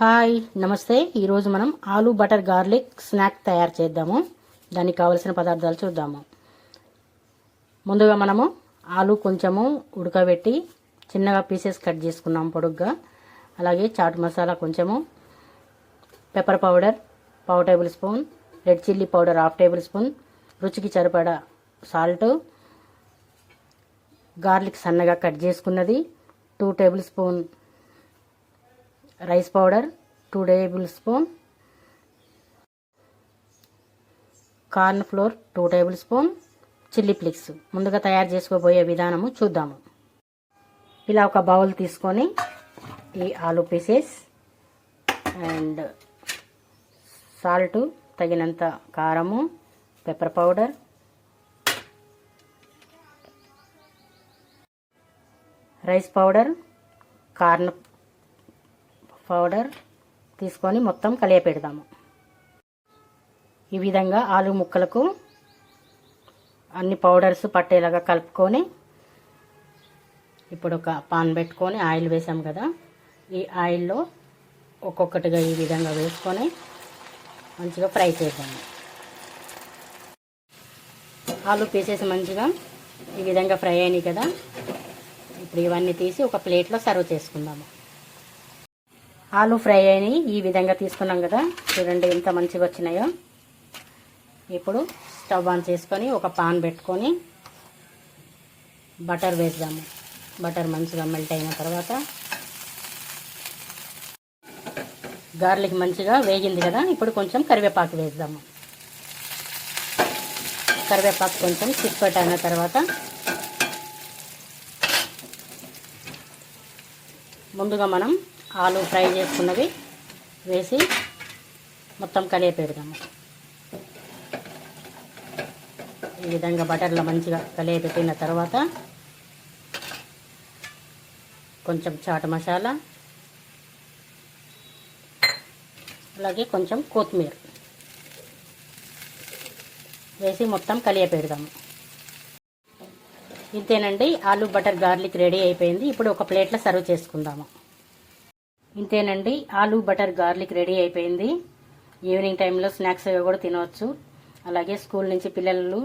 Hi నమస్తే. ఈరోజు మనం ఆలూ బటర్ గార్లిక్ స్నాక్ తయారు చేద్దాము. దానికి కావలసిన పదార్థాలు చూద్దాము. ముందుగా మనము ఆలూ కొంచెము ఉడకబెట్టి చిన్నగా పీసెస్ కట్ చేసుకున్నాం పొడుగ్గా. అలాగే చాట్ మసాలా కొంచెము, పెప్పర్ పౌడర్ పావు table spoon, red chilli powder half table spoon, రుచికి సరిపడా సాల్ట్, గార్లిక్ సన్నగా కట్ చేసుకున్నది, 2 table spoon rice powder, 2 table spoon corn flour, 2 table spoon chilli flakes. ముందుగా తయారు చేసుకోబోయే విధానము చూద్దాము. ఇలా ఒక బౌల్ తీసుకొని ఈ ఆలూ పీసెస్ అండ్ సాల్ట్, తగినంత కారము, pepper powder, rice powder, corn powder తీసుకొని మొత్తం కలియపెడదాము. ఈ విధంగా ఆలు ముక్కలకు అన్ని పౌడర్స్ పట్టేలాగా కలుపుకొని ఇప్పుడు ఒక పాన్ పెట్టుకొని ఆయిల్ వేసాం కదా, ఈ ఆయిల్లో ఒక్కొక్కటిగా ఈ విధంగా వేసుకొని మంచిగా ఫ్రై చేద్దాము. ఆలు పీసెస్ మంచిగా ఈ విధంగా ఫ్రై అయినాయి కదా, ఇప్పుడు ఇవన్నీ తీసి ఒక ప్లేట్లో సర్వ్ చేసుకుందాము. ఆలూ ఫ్రై అయినాయి, ఈ విధంగా తీసుకున్నాం కదా, చూడండి ఎంత మంచిగా వచ్చినాయో. ఇప్పుడు స్టవ్ ఆన్ చేసుకొని ఒక పాన్ పెట్టుకొని బటర్ వేద్దాము. బటర్ మంచిగా మెల్ట్ అయిన తర్వాత గార్లిక్ మంచిగా వేగింది కదా, ఇప్పుడు కొంచెం కరివేపాకు వేద్దాము. కరివేపాకు కొంచెం చిట్పట్ అయిన తర్వాత ముందుగా మనం ఆలు ఫ్రై చేసుకున్నవి వేసి మొత్తం కలియపెడదాము. ఈ విధంగా బటర్లో మంచిగా కలియపెట్టిన తర్వాత కొంచెం చాట్ మసాలా, అలాగే కొంచెం కొత్తిమీర వేసి మొత్తం కలియపెడదాము. ఇంతేనండి, ఆలూ బటర్ గార్లిక్ రెడీ అయిపోయింది. ఇప్పుడు ఒక ప్లేట్లో సర్వ్ చేసుకుందాము. ఇంతేనండి, ఆలూ బటర్ గార్లిక్ రెడీ అయిపోయింది. ఈవినింగ్ టైంలో స్నాక్స్గా కూడా తినవచ్చు. అలాగే స్కూల్ నుంచి పిల్లలు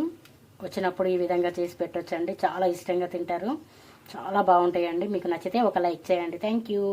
వచ్చినప్పుడు ఈ విధంగా చేసి పెట్టొచ్చండి. చాలా ఇష్టంగా తింటారు. చాలా బాగుంటాయండి. మీకు నచ్చితే ఒక లైక్ చేయండి. Thank you.